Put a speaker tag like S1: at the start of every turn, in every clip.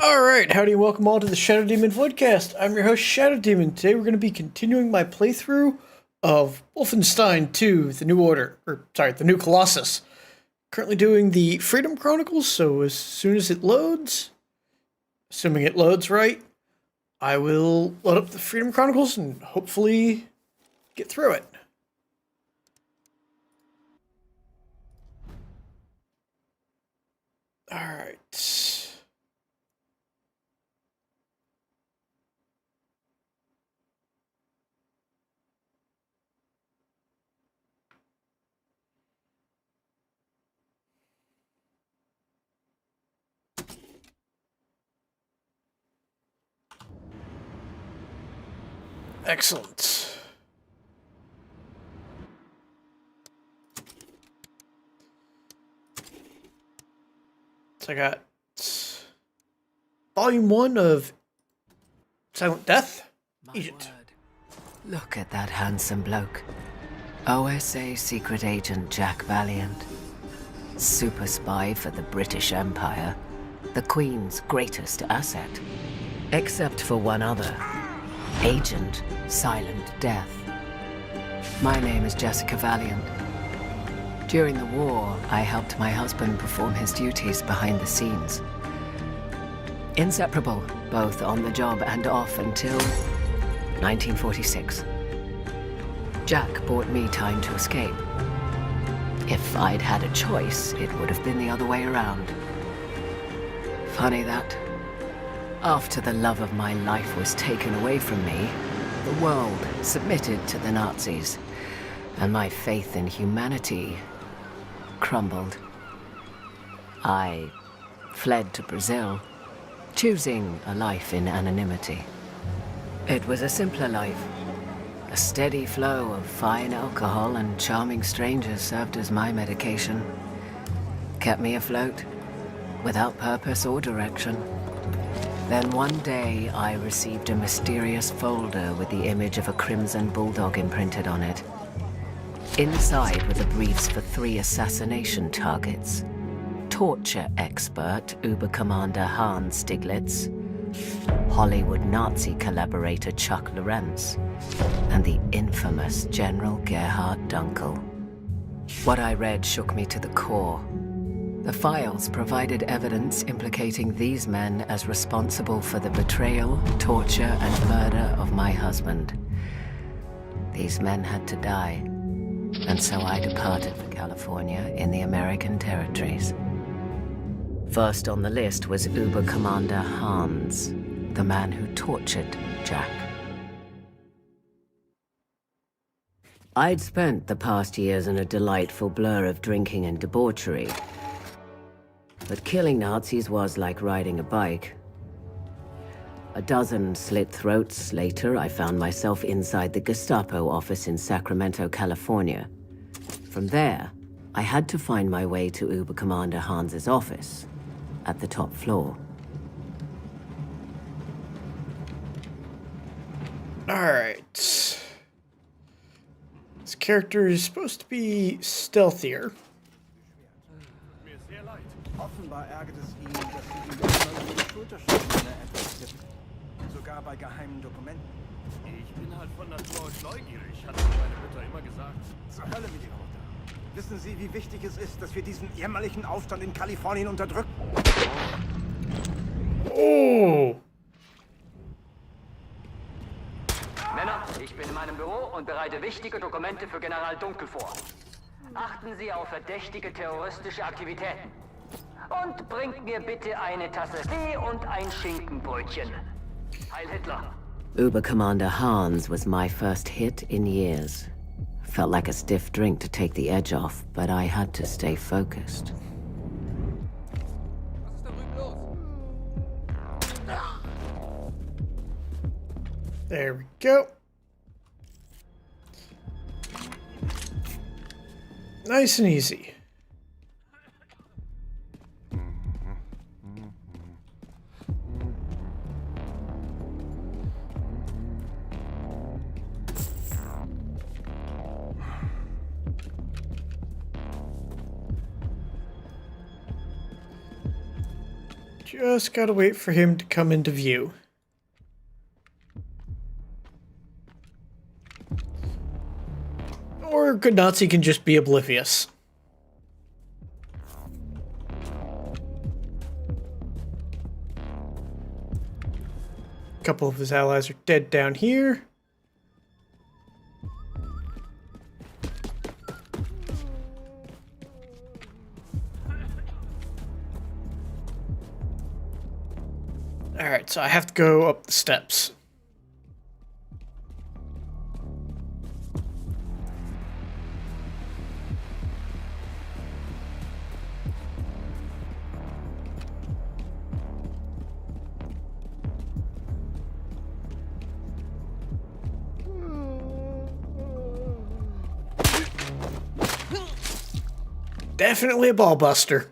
S1: Alright, howdy and welcome all to the Shadow Demon Voidcast. I'm your host, Shadow Demon. Today we're going to be continuing my playthrough of Wolfenstein 2, The New Order, The New Colossus. Currently doing the Freedom Chronicles, so as soon as it loads, assuming it loads right, I will load up the Freedom Chronicles and hopefully get through it. Alright. Excellent. So I got Volume 1 of Silent Death, Egypt.
S2: Look at that handsome bloke. OSA secret agent Jack Valiant. Super spy for the British Empire. The Queen's greatest asset. Except for one other. Agent Silent Death. My name is Jessica Valiant. During the war, I helped my husband perform his duties behind the scenes. Inseparable, both on the job and off until 1946. Jack bought me time to escape. If I'd had a choice, it would have been the other way around. Funny that. After the love of my life was taken away from me, the world submitted to the Nazis, and my faith in humanity crumbled. I fled to Brazil, choosing a life in anonymity. It was a simpler life. A steady flow of fine alcohol and charming strangers served as my medication. Kept me afloat, without purpose or direction. Then one day, I received a mysterious folder with the image of a crimson bulldog imprinted on it. Inside were the briefs for 3 assassination targets. Torture expert Uber-Commander Hans Stiglitz, Hollywood Nazi collaborator Chuck Lorentz, and the infamous General Gerhard Dunkel. What I read shook me to the core. The files provided evidence implicating these men as responsible for the betrayal, torture, and murder of my husband. These men had to die, and so I departed for California in the American territories. First on the list was Uber Commander Hans, the man who tortured Jack. I'd spent the past years in a delightful blur of drinking and debauchery. But killing Nazis was like riding a bike. A dozen slit throats later, I found myself inside the Gestapo office in Sacramento, California. From there, I had to find my way to Uber Commander Hans's office, at the top floor.
S1: Alright. This character is supposed to be stealthier.
S3: Offenbar ärgert es ihn, dass sie ihm immer die Schulterschleuder etwas tippen. Sogar bei geheimen Dokumenten.
S4: Ich bin halt von Natur aus neugierig, hat mir meine Mutter immer gesagt.
S3: Zur Hölle mit ihrer Mutter. Wissen Sie, wie wichtig es ist, dass wir diesen jämmerlichen Aufstand in Kalifornien unterdrücken?
S1: Oh!
S5: Männer, ich bin in meinem Büro und bereite wichtige Dokumente für General Dunkel vor. Achten Sie auf verdächtige terroristische Aktivitäten. Und bringt mir bitte eine Tasse Tee und ein Schinkenbrötchen. Heil Hitler.
S2: Uber Commander Hans was my first hit in years. Felt like a stiff drink to take the edge off, but I had to stay focused.
S1: There we go. Nice and easy. Just gotta wait for him to come into view. Or good Nazi can just be oblivious. A couple of his allies are dead down here. Alright, so I have to go up the steps. Definitely a ball buster.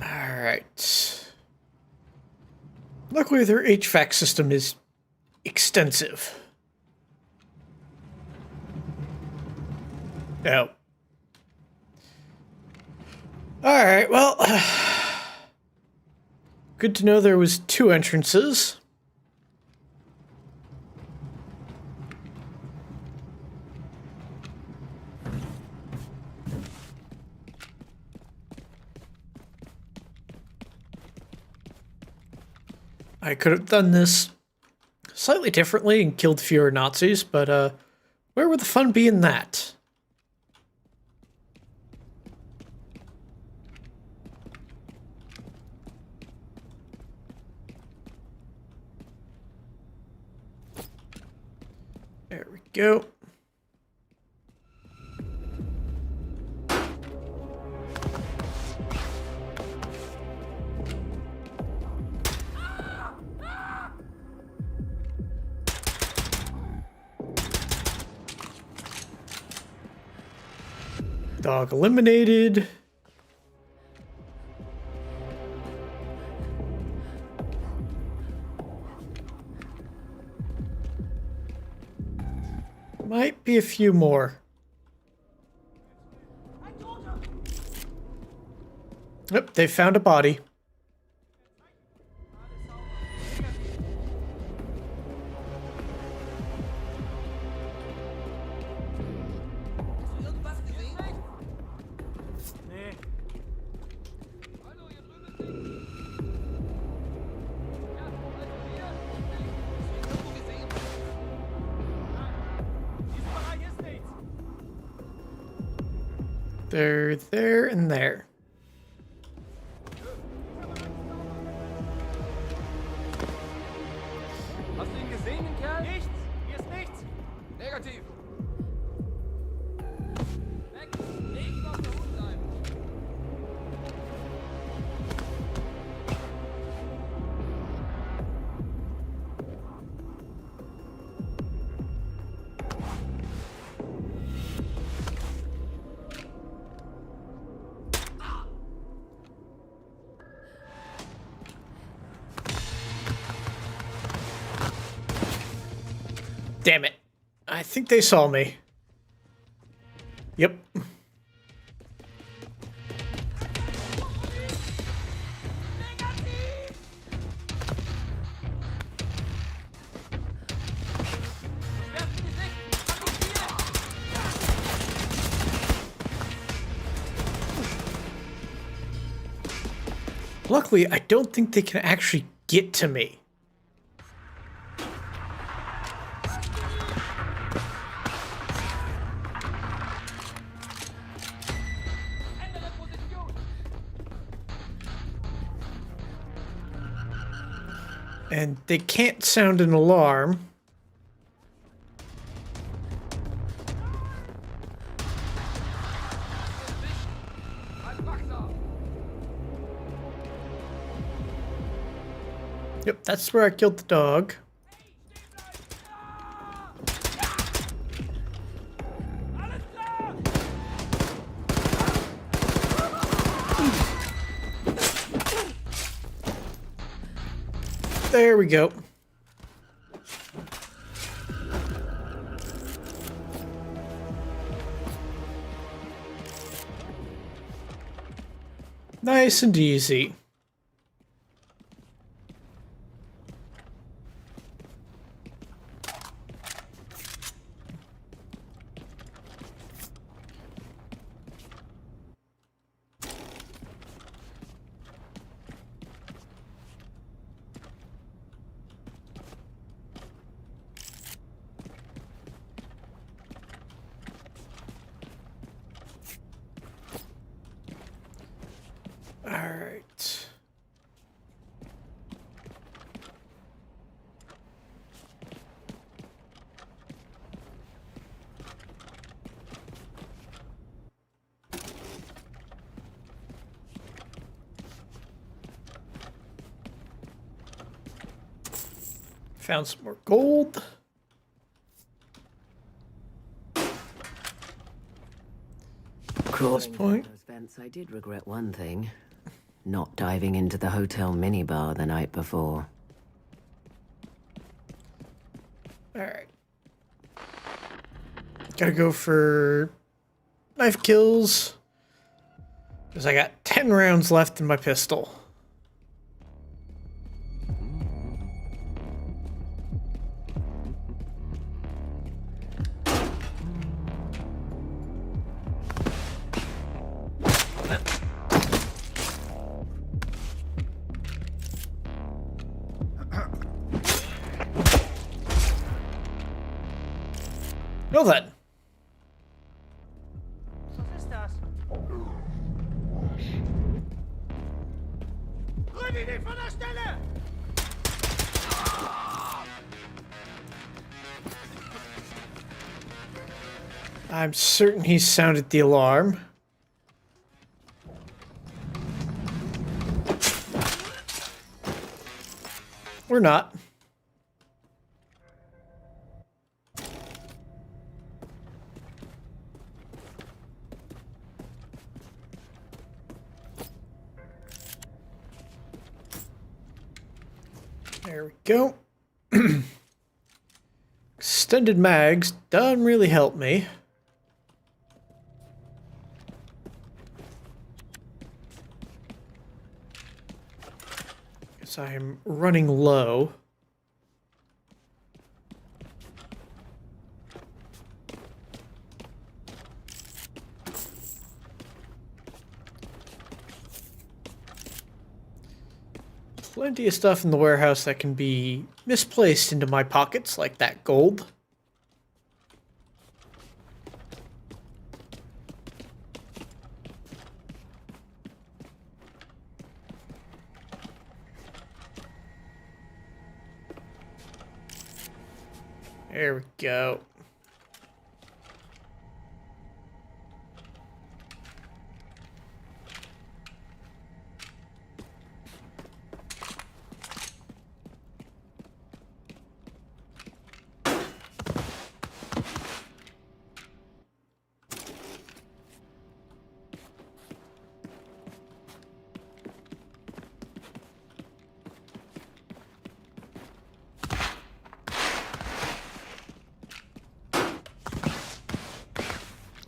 S1: Alright. Luckily their HVAC system is extensive. No. Alright, well... Good to know there was 2 entrances. I could have done this slightly differently and killed fewer Nazis, but where would the fun be in that? There we go. Dog eliminated. Might be a few more. Yep, they found a body. They're there and there.
S4: Hast du ihn gesehen, den Kerl? Nichts! Hier ist nichts! Negativ! Weg! Nicht auf der Hut bleiben!
S1: Damn it. I think they saw me. Yep. Luckily, I don't think they can actually get to me. And they can't sound an alarm. Yep, that's where I killed the dog. There we go. Nice and easy. All right. Found some more gold.
S2: Crawling
S1: point.
S2: through those vents, I did regret one thing. Not diving into the hotel minibar the night before.
S1: All right. Gotta go for knife kills. Because I got 10 rounds left in my pistol. Well then.
S4: Was ist das? Rüdi, nicht von der Stelle!
S1: I'm certain he sounded the alarm. Or not. There we go. Extended mags doesn't really help me. Guess I'm running low. Plenty of stuff in the warehouse that can be misplaced into my pockets, like that gold. There we go.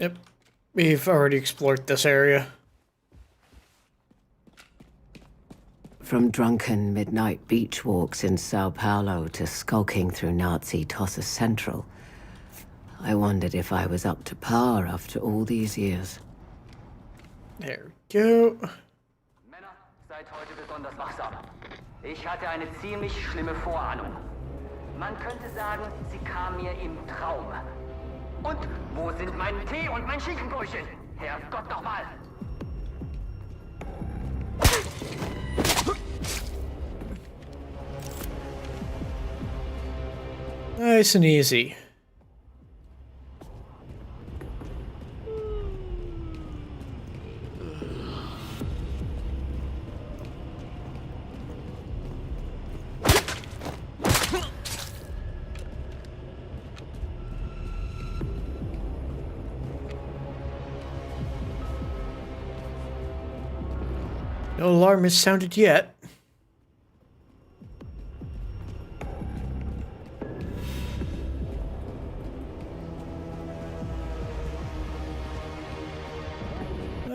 S1: Yep, we've already explored this area.
S2: From drunken midnight beach walks in Sao Paulo to skulking through Nazi Tossa Central, I wondered if I was up to par after all these years.
S1: There we go.
S5: Männer, seid heute besonders wachsam. Ich hatte eine ziemlich schlimme Vorahnung. Man könnte sagen, sie kam mir im Traum. Und wo sind mein Tee und mein Schinkenbrötchen? Herrgott nochmal!
S1: Nice and easy. No alarm has sounded yet.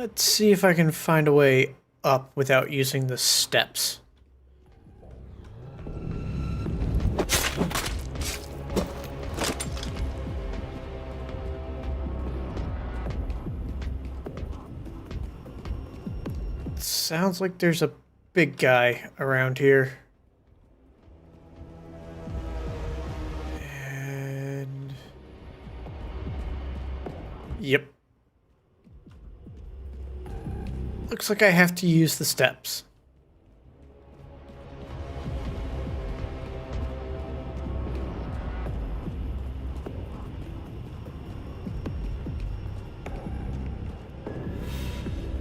S1: Let's see if I can find a way up without using the steps. Sounds like there's a big guy around here. And... Yep. Looks like I have to use the steps.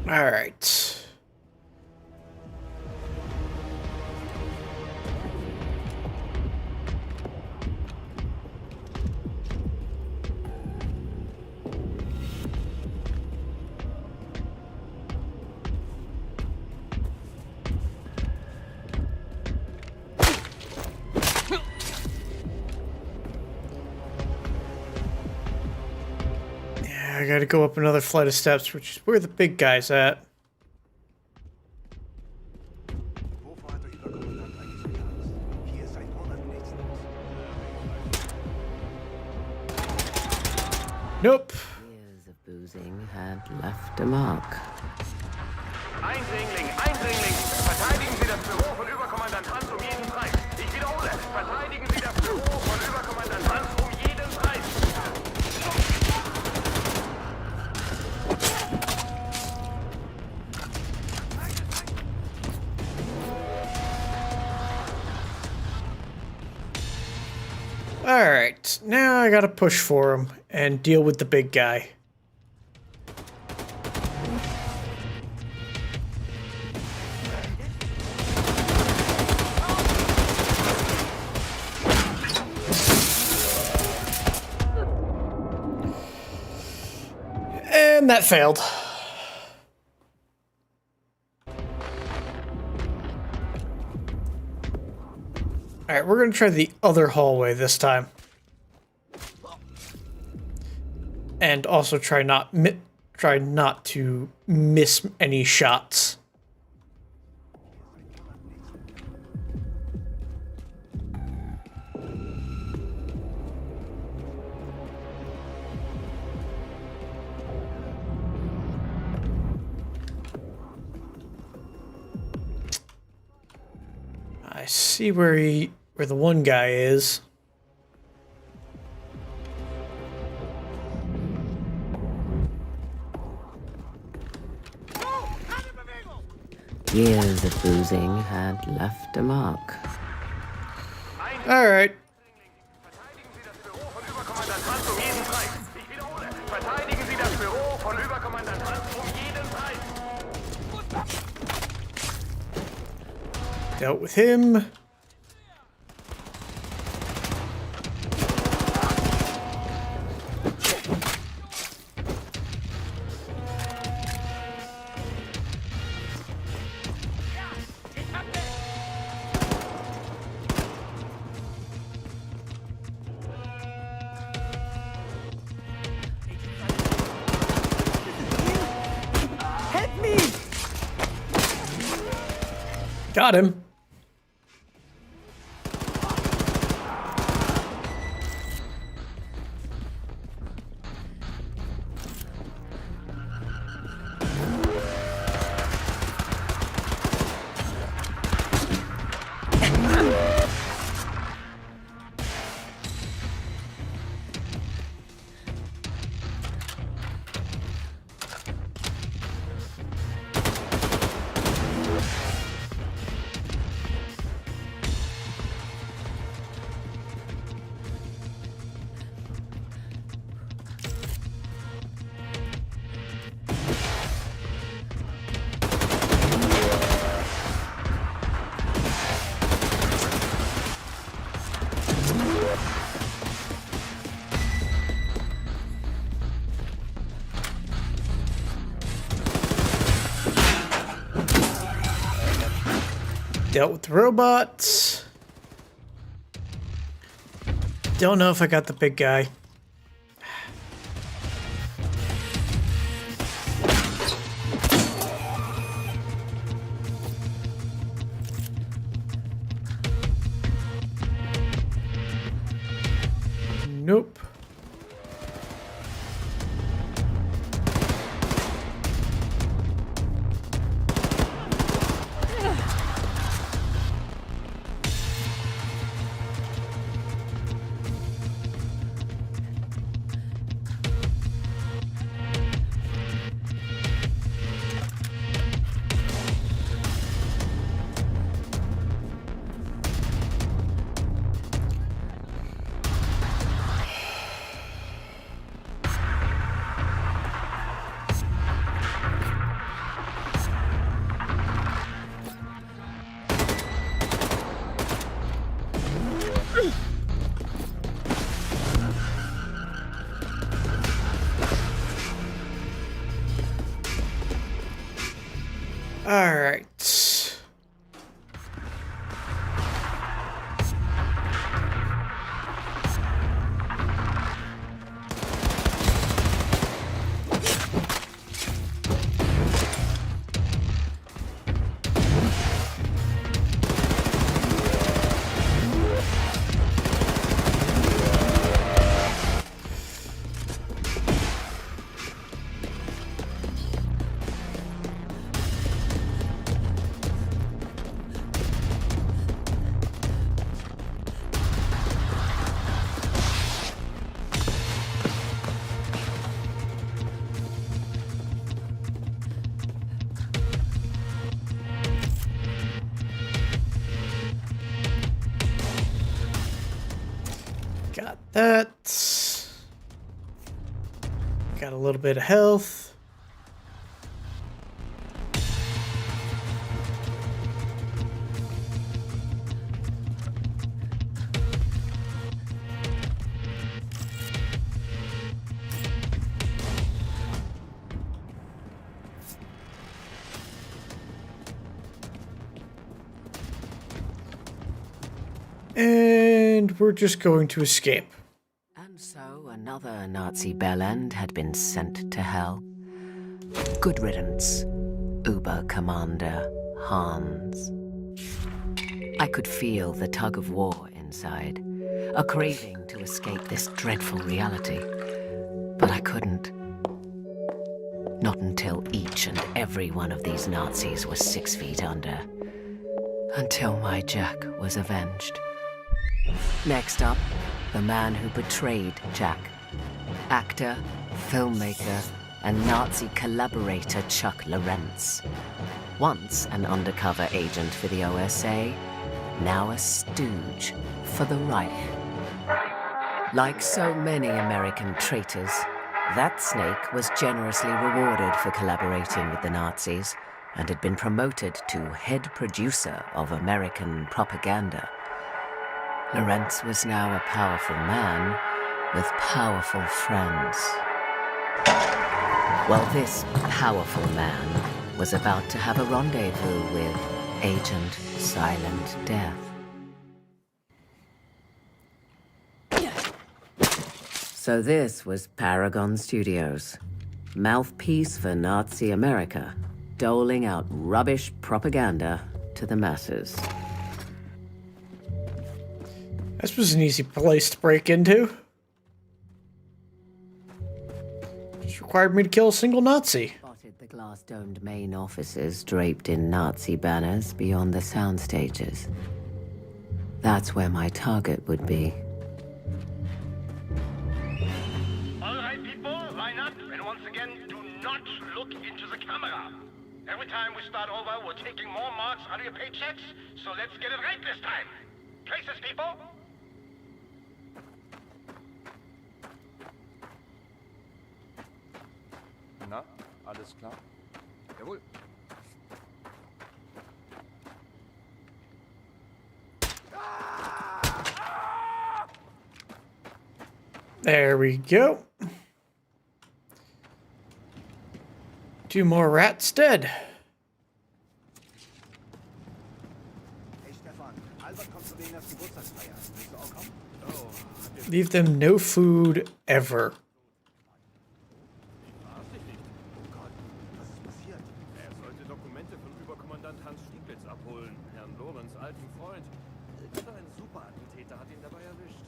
S1: All right. I gotta go up another flight of steps, which is where the big guy's at.
S3: Wovor hat der Überkommandant eigentlich wieder Angst? Hier ist seit Monaten nichts los.
S1: Nope.
S2: Years of boozing had left a mark.
S4: Eindringling, Eindringling! Verteidigen Sie das Büro von Überkommandant Hans um jeden Preis! Ich wiederhole, verteidigen Sie das Büro von Überkommandant Hans um jeden Preis!
S1: Alright, now I gotta push for him and deal with the big guy. And that failed. Alright, we're gonna try the other hallway this time. And also try not to miss any shots. I see where the one guy is.
S2: Years of boozing had left a mark.
S1: All right.
S4: Verteidigen Sie das Büro von Überkommandant Hans um jeden Preis! Ich wiederhole, verteidigen Sie das Büro von Überkommandant Hans um jeden Preis!
S1: Dealt with him. Got him. Dealt with the robots. Don't know if I got the big guy. that. Got a little bit of health. And we're just going to escape.
S2: And so another Nazi bellend had been sent to hell. Good riddance, Uber Commander Hans. I could feel the tug of war inside, a craving to escape this dreadful reality. But I couldn't. Not until each and every one of these Nazis was 6 feet under. Until my Jack was avenged. Next up, the man who betrayed Jack. Actor, filmmaker, and Nazi collaborator Chuck Lorentz. Once an undercover agent for the OSA, now a stooge for the Reich. Like so many American traitors, that snake was generously rewarded for collaborating with the Nazis and had been promoted to head producer of American propaganda. Lorentz was now a powerful man with powerful friends. Well, this powerful man was about to have a rendezvous with Agent Silent Death. So this was Paragon Studios, mouthpiece for Nazi America, doling out rubbish propaganda to the masses.
S1: This was an easy place to break into. Just required me to kill a single Nazi.
S2: Spotted the glass-domed main offices draped in Nazi banners beyond the sound stages. That's where my target would be.
S4: All right, people, line up, and once again, do not look into the camera. Every time we start over, we're taking more marks out of your paychecks, so let's get it right this time. Places, people.
S3: Na, alles klar? Jawohl.
S1: There we go. 2 more rats dead.
S3: Hey Stefan, Albert kommt zu Lenas Geburtstagsfeier. Willst du auch kommen? Oh,
S1: Leave them no food ever.
S3: was ist passiert?
S6: Er sollte Dokumente von Überkommandant Hans Stieglitz abholen, Herrn Lorenz alten Freund. Irgendein Superattentäter hat ihn dabei erwischt.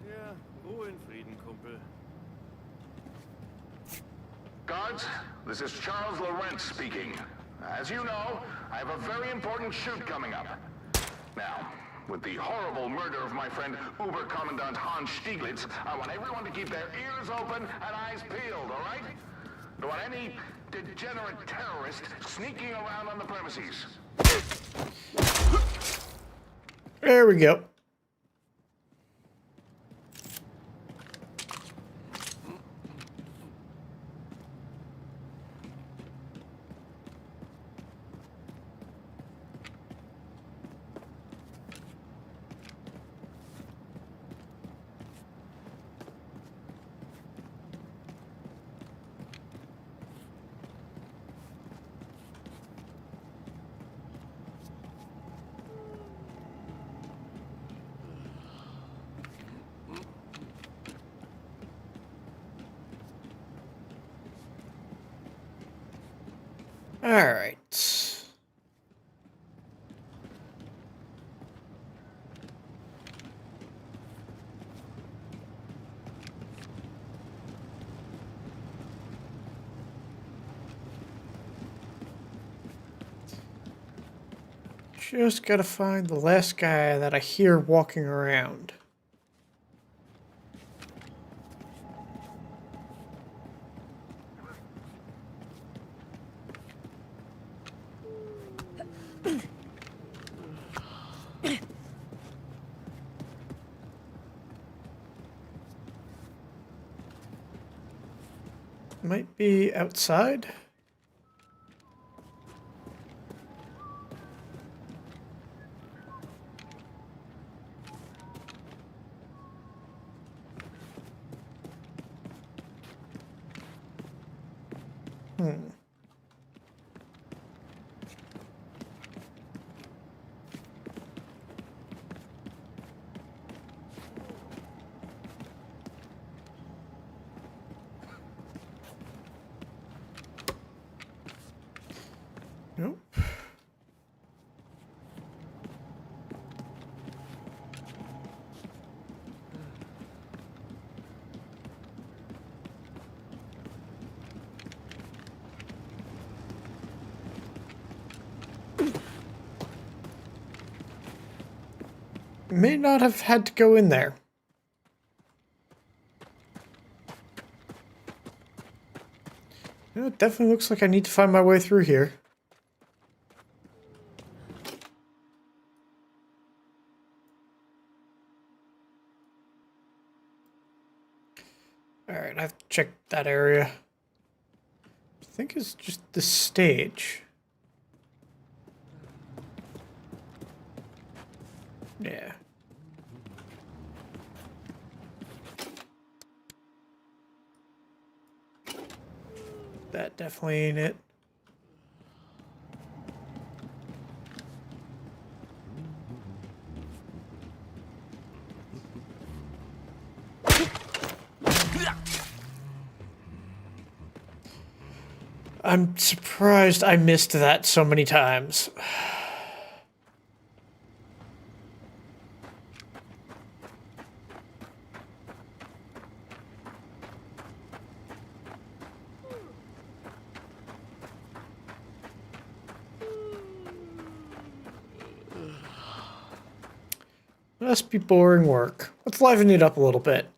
S6: Ja, Ruhe in Frieden, Kumpel.
S4: Guards, this is Charles Lorentz speaking. As you know, I have a very important shoot coming up. Now, with the horrible murder of my friend Uber Commandant Hans Stieglitz, I want everyone to keep their ears open and eyes peeled, all right? Don't want any degenerate terrorist sneaking around on the premises.
S1: There we go. All right. Just gotta find the last guy that I hear walking around. might be outside. Nope. May not have had to go in there. It definitely looks like I need to find my way through here. Alright, I have to check that area. I think it's just the stage. Yeah. That definitely ain't it. I'm surprised I missed that so many times. Must be boring work. Let's liven it up a little bit.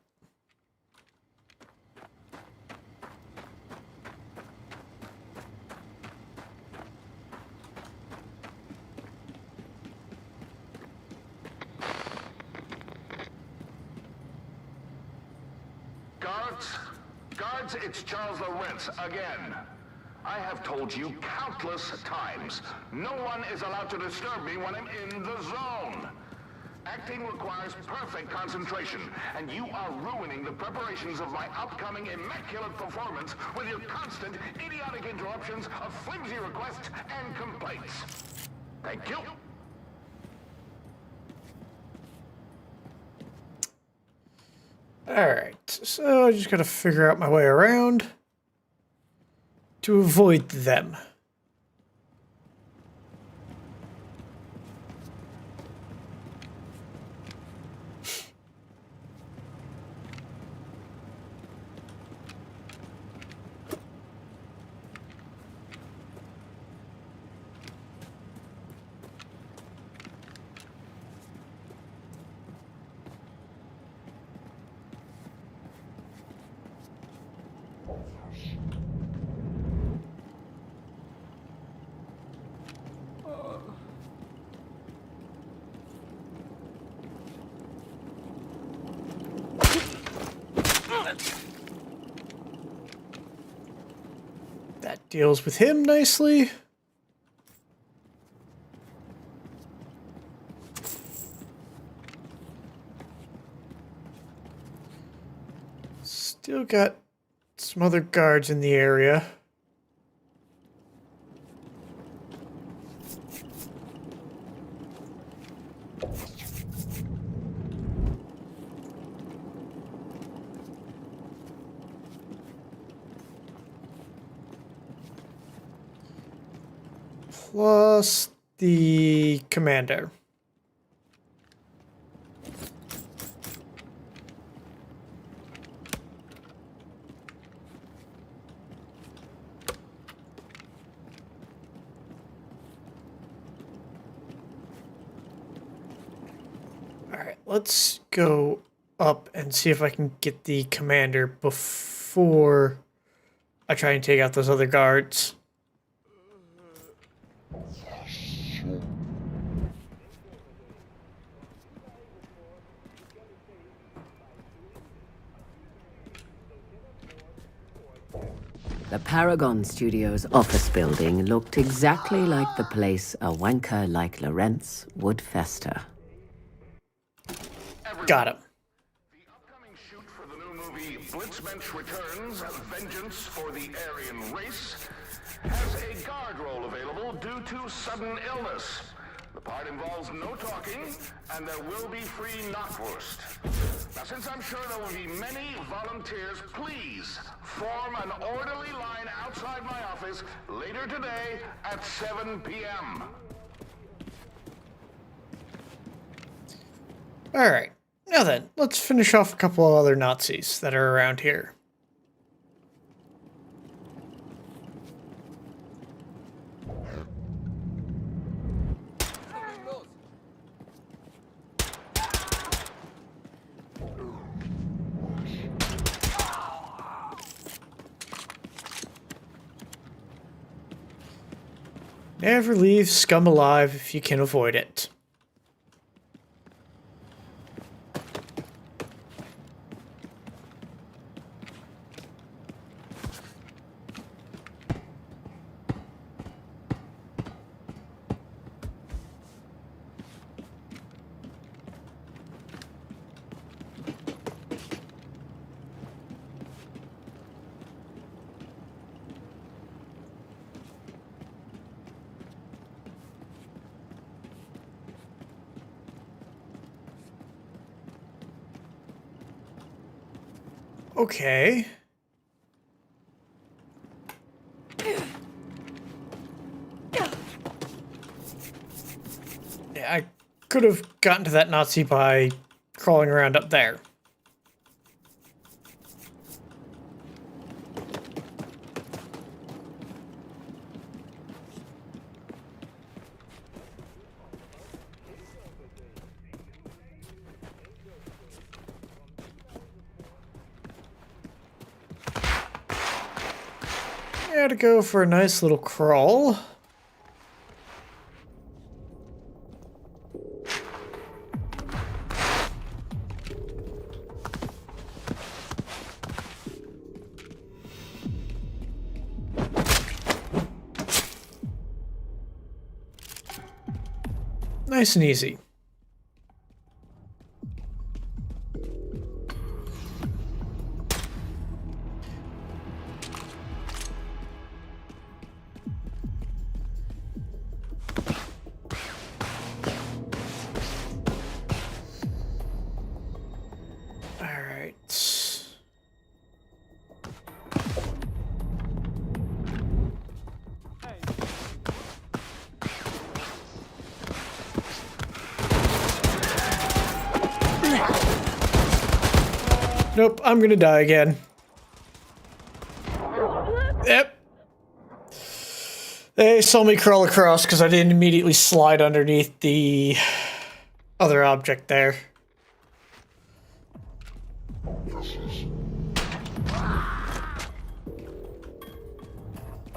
S4: Guards, it's Charles Lawrence again. I have told you countless times, no one is allowed to disturb me when I'm in the zone. Acting requires perfect concentration, and you are ruining the preparations of my upcoming immaculate performance with your constant, idiotic interruptions of flimsy requests and complaints. Thank you.
S1: Alright, so I just gotta figure out my way around to avoid them. That deals with him nicely. Still got some other guards in the area. Plus the commander. Alright, let's go up and see if I can get the commander before I try and take out those other guards.
S2: The Paragon Studios office building looked exactly like the place a wanker like Lawrence would fester.
S1: Got him.
S4: The upcoming shoot for the new movie Blitzmensch Returns, Vengeance for the Aryan Race, has a guard role available due to sudden illness. The part involves no talking, and there will be free knockwurst. Now, since I'm sure there will be many volunteers, please form an orderly line outside my office later today at 7 p.m.
S1: Alright, now then, let's finish off a couple of other Nazis that are around here. Never leave scum alive if you can avoid it. Okay. Yeah, I could have gotten to that Nazi by crawling around up there. Gotta go for a nice little crawl. Nice and easy. Nope, I'm gonna die again. Yep. They saw me crawl across because I didn't immediately slide underneath the other object there.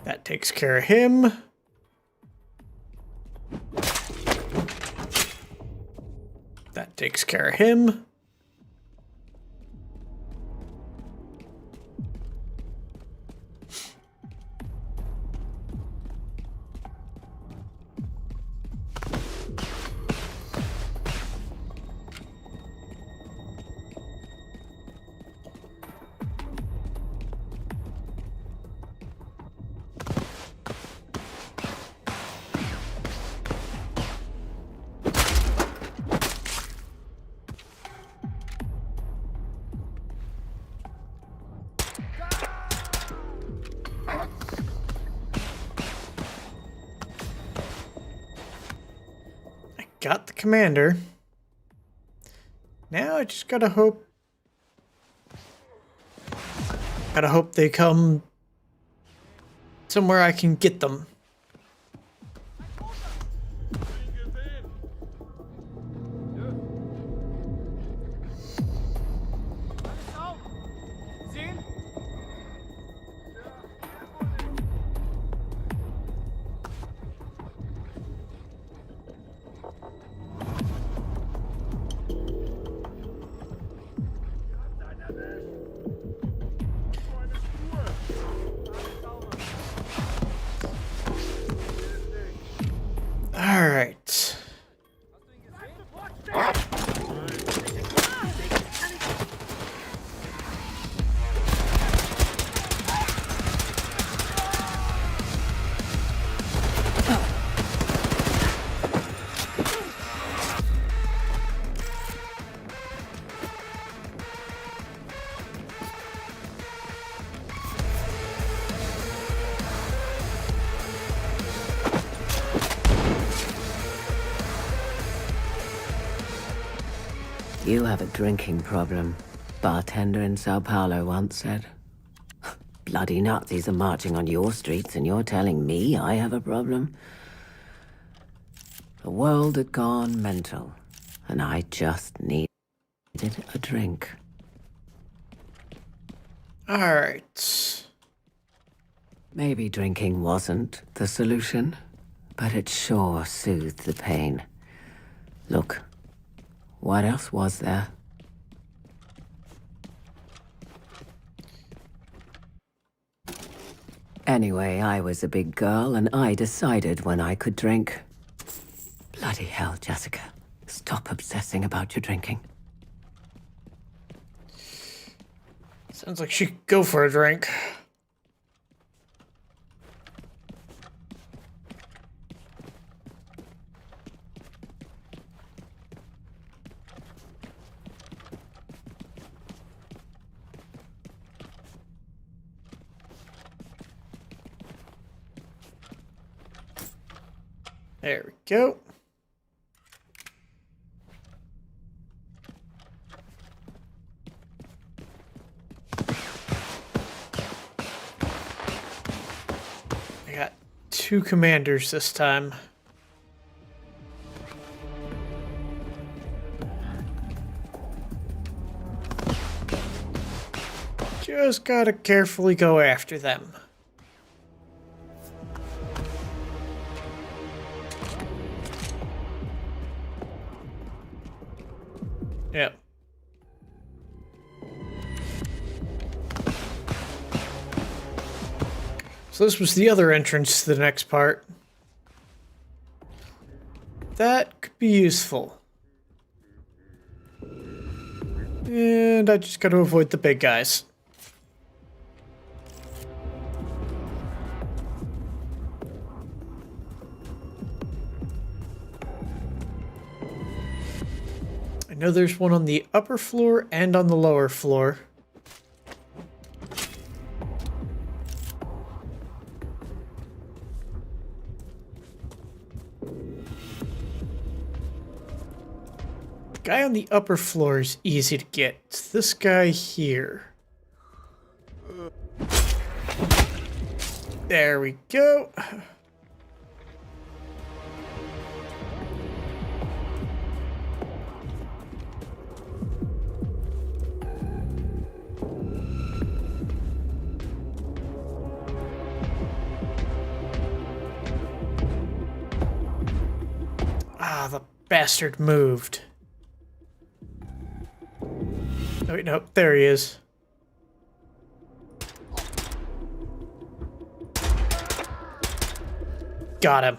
S1: That takes care of him. That takes care of him. Got the commander. Now I just gotta hope they come somewhere I can get them. Alright.
S2: You have a drinking problem, bartender in Sao Paulo once said. Bloody Nazis are marching on your streets and you're telling me I have a problem? The world had gone mental, and I just needed a drink.
S1: Alright.
S2: Maybe drinking wasn't the solution, but it sure soothed the pain. Look, what else was there? Anyway, I was a big girl, and I decided when I could drink. Bloody hell, Jessica. Stop obsessing about your drinking.
S1: Sounds like she could go for a drink. There we go. I got 2 commanders this time. Just gotta carefully go after them. Yep. So this was the other entrance to the next part. That could be useful. And I just gotta avoid the big guys. I know there's one on the upper floor and on the lower floor. The guy on the upper floor is easy to get. It's this guy here. There we go. Ah, the bastard moved. Oh, wait, no, there he is. Got him.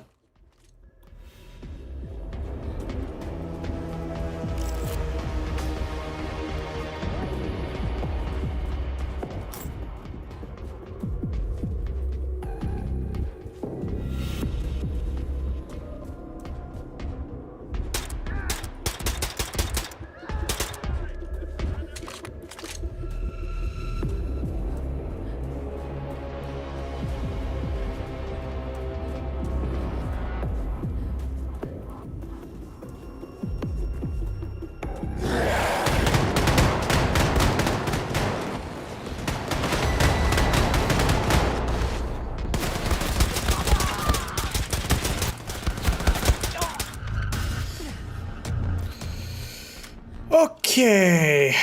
S1: Okay.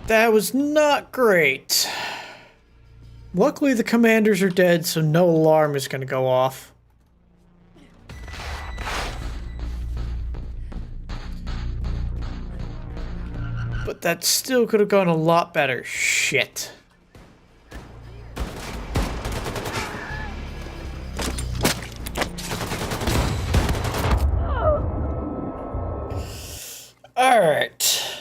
S1: That was not great. Luckily, the commanders are dead, so no alarm is going to go off. But that still could have gone a lot better. Shit. Alright.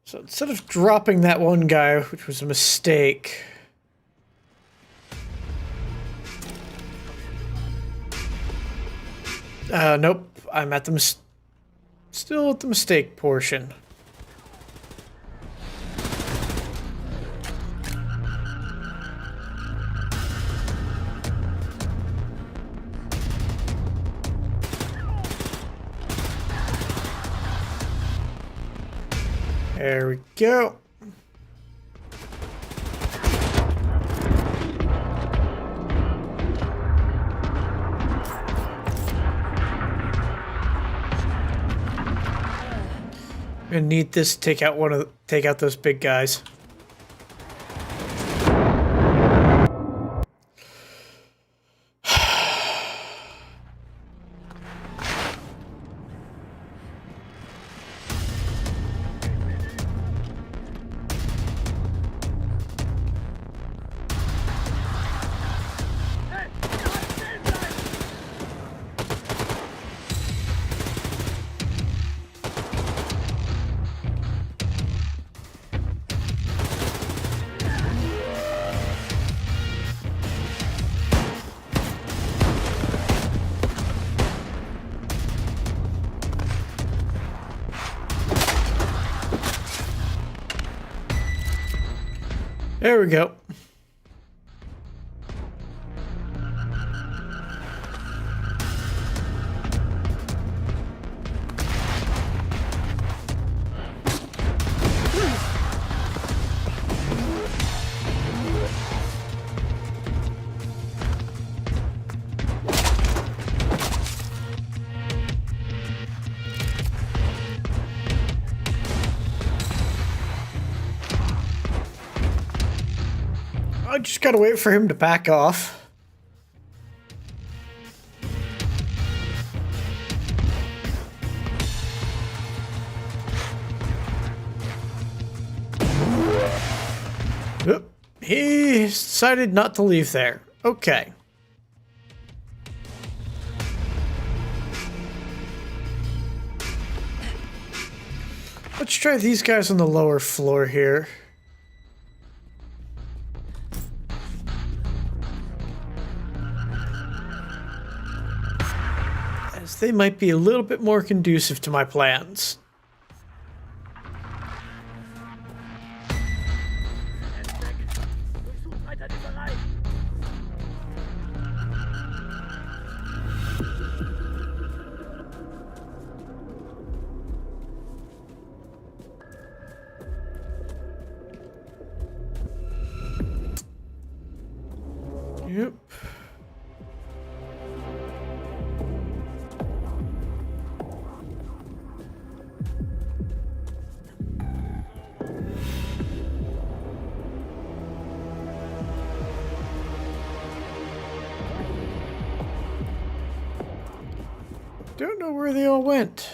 S1: So instead of dropping that one guy, which was a mistake... nope. I'm at the still at the mistake portion. There we go. I'm gonna need this to take out those big guys. There we go. I just gotta wait for him to back off. Oop, he decided not to leave there. Okay. Let's try these guys on the lower floor here. They might be a little bit more conducive to my plans. Yep. Don't know where they all went.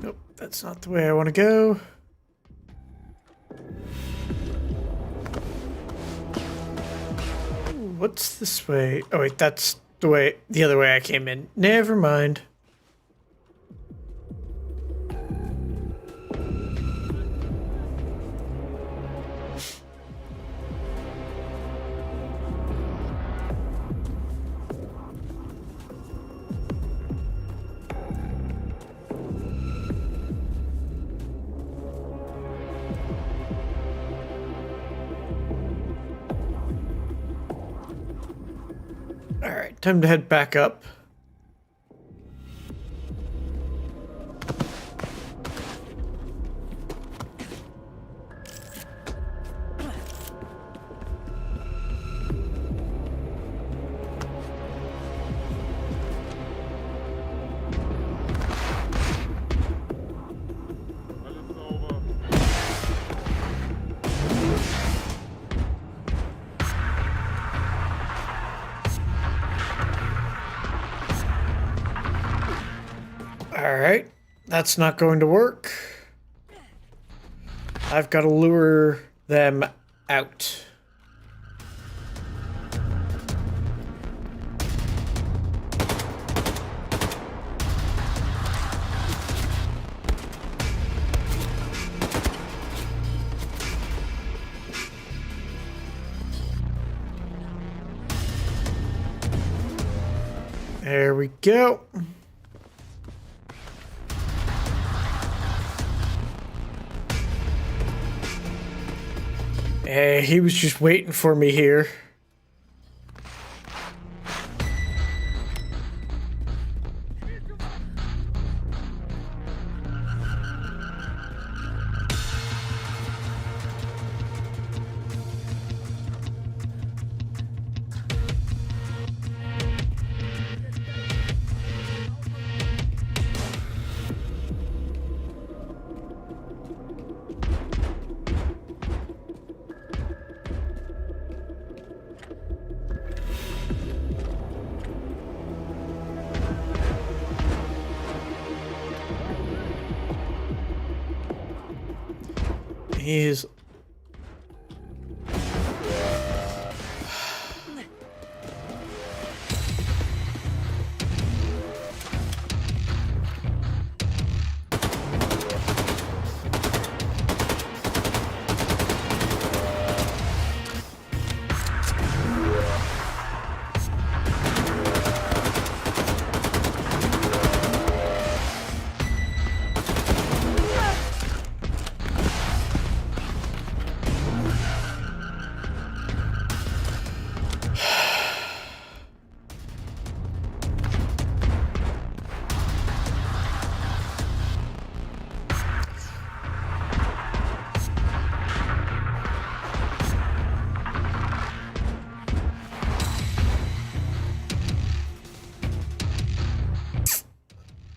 S1: Nope, that's not the way I want to go. What's this way? Oh wait, that's the other way I came in. Never mind. Alright, time to head back up. That's not going to work. I've got to lure them out. There we go. Hey, he was just waiting for me here. He is...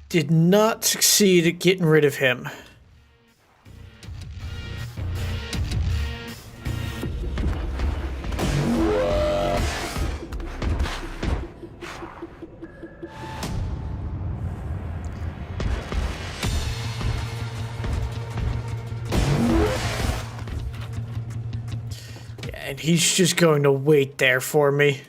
S1: did not succeed at getting rid of him. Yeah, and he's just going to wait there for me.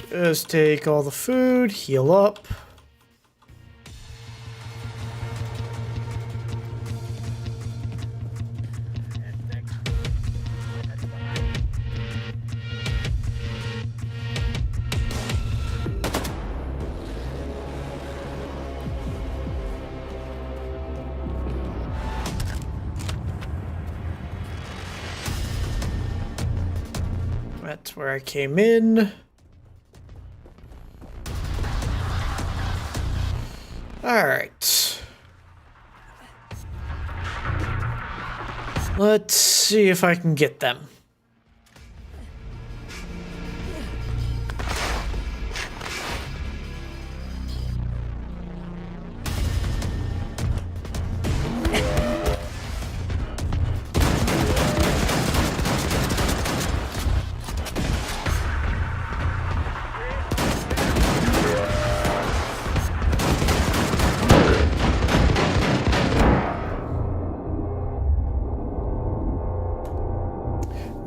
S1: Just take all the food, heal up. That's where I came in. Alright. Let's see if I can get them.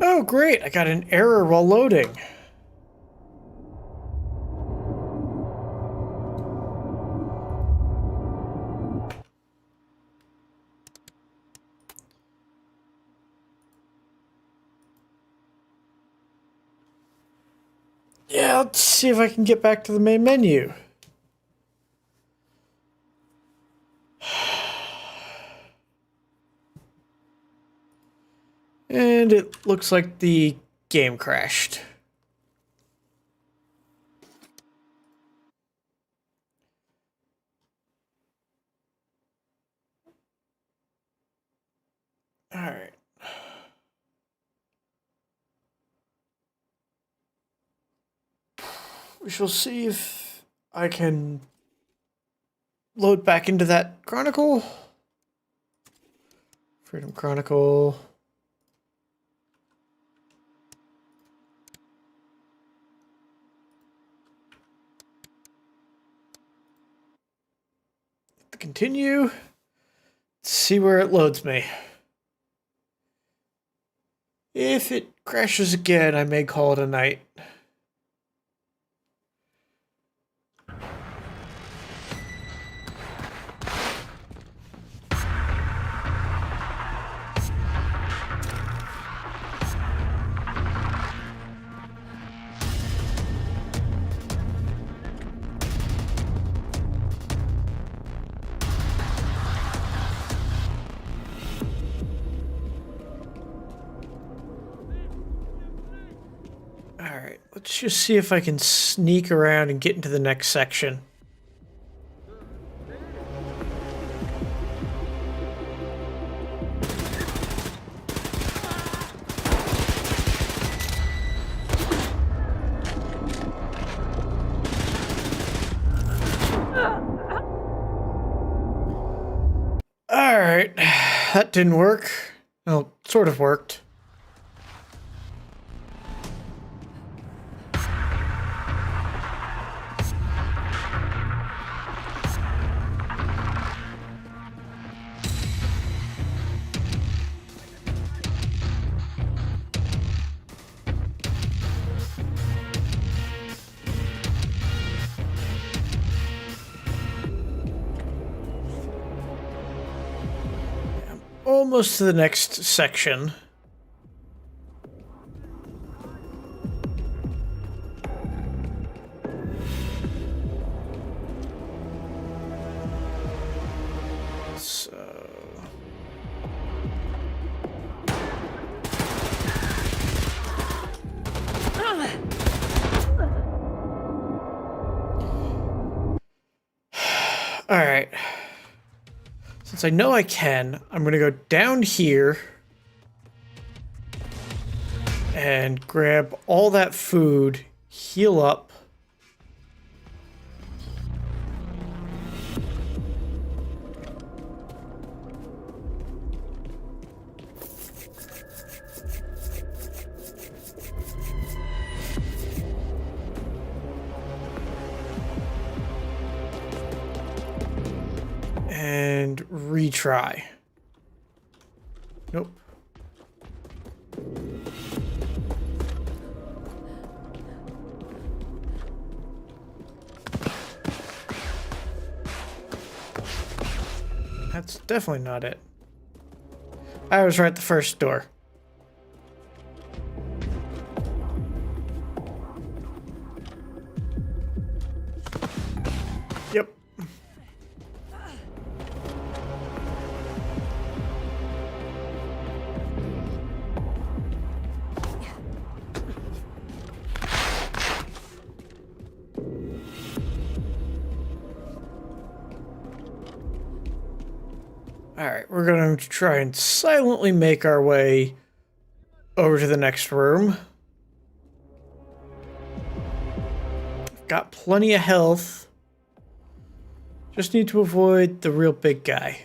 S1: Oh, great. I got an error while loading. Yeah, let's see if I can get back to the main menu. And it looks like the game crashed. All right. We shall see if I can load back into that Chronicle. Fredom Chronicle. Continue. Let's see where it loads me. If it crashes again, I may call it a night. Alright, let's just see if I can sneak around and get into the next section. Alright, that didn't work. Well, sort of worked. Almost to the next section. So... Alright. Since I know I can, I'm going to go down here and grab all that food, heal up. And retry. Nope. That's definitely not it. I was right at the first door. Yep. Alright, we're going to try and silently make our way over to the next room. Got plenty of health. Just need to avoid the real big guy.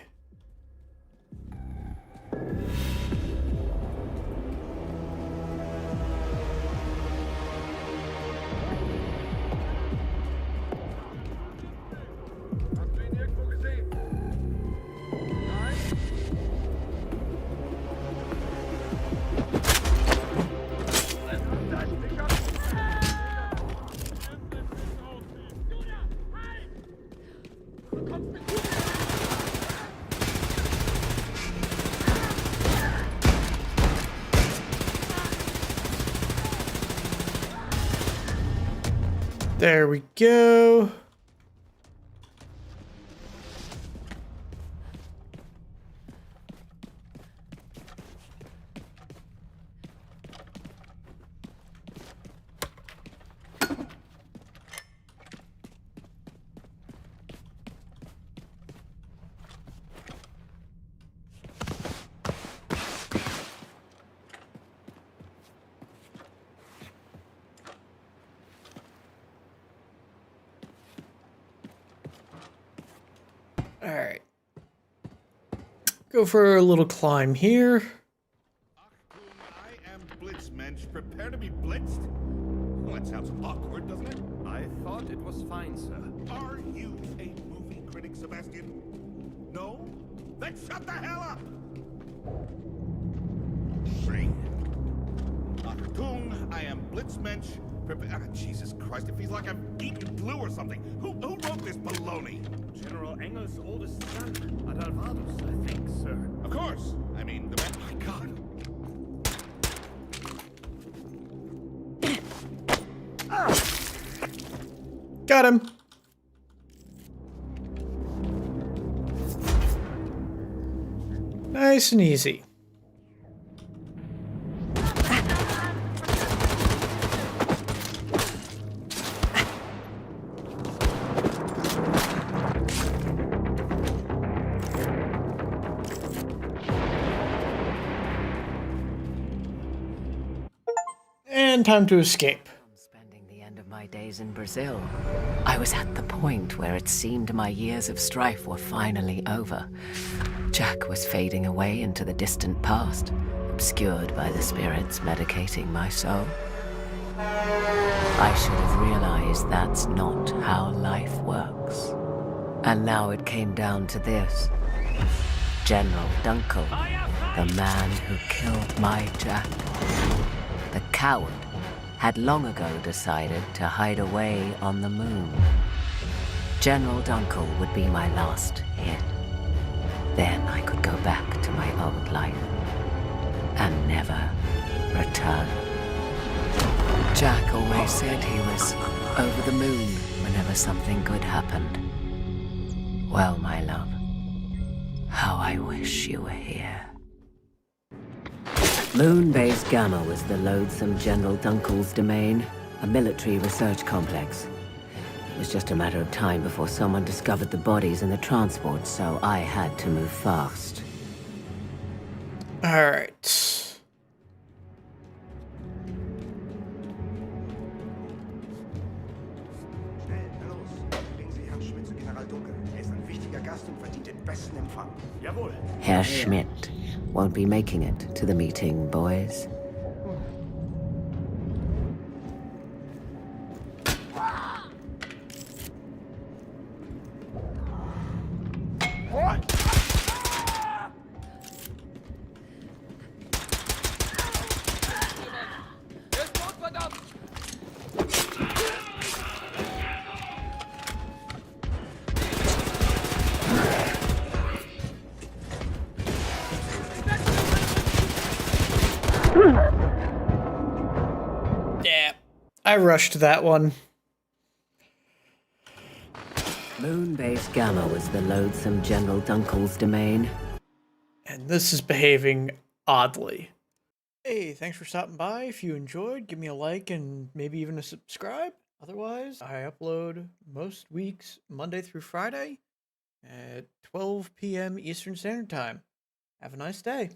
S1: There we go. Go for a little climb here.
S7: I am Blitzmensch. Prepare to be blitzed? Well, that sounds awkward, doesn't it?
S6: I thought it was fine, sir.
S7: Are you a movie critic, Sebastian? No? Then shut the hell up! See? Achtung, I am Blitzmensch. Jesus Christ, it feels like I'm eating glue or something. Who wrote this baloney?
S6: General Engel's oldest son, Adalvadus, I think, sir.
S7: Of course. I mean, the man... My God.
S1: Got him. Nice and easy. And time to escape.
S2: Spending the end of my days in Brazil, I was at the point where it seemed my years of strife were finally over. Jack was fading away into the distant past, obscured by the spirits medicating my soul. I should have realized that's not how life works. And now it came down to this. General Dunkel, the man who killed my Jack. The coward had long ago decided to hide away on the moon. General Dunkel would be my last hit. Then I could go back to my old life and never return. Jack always said he was over the moon whenever something good happened. Well, my love, how I wish you were here. Moonbase Gamma was the loathsome General Dunkel's domain, a military research complex. It was just a matter of time before someone discovered the bodies in the transport, so I had to move fast.
S1: All right.
S3: Schnell, los. Bringen Sie Herrn Schmidt zu General Dunkel. Er ist ein wichtiger Gast und verdient den besten Empfang.
S6: Jawohl.
S2: Herr Schmidt won't be making it to the meeting, boys.
S1: Yeah, I rushed that one.
S2: Moonbase Gamma was the loathsome General Dunkel's domain.
S1: And this is behaving oddly. Hey, thanks for stopping by. If you enjoyed, give me a like and maybe even a subscribe. Otherwise, I upload most weeks, Monday through Friday, at 12 p.m. Eastern Standard Time. Have a nice day.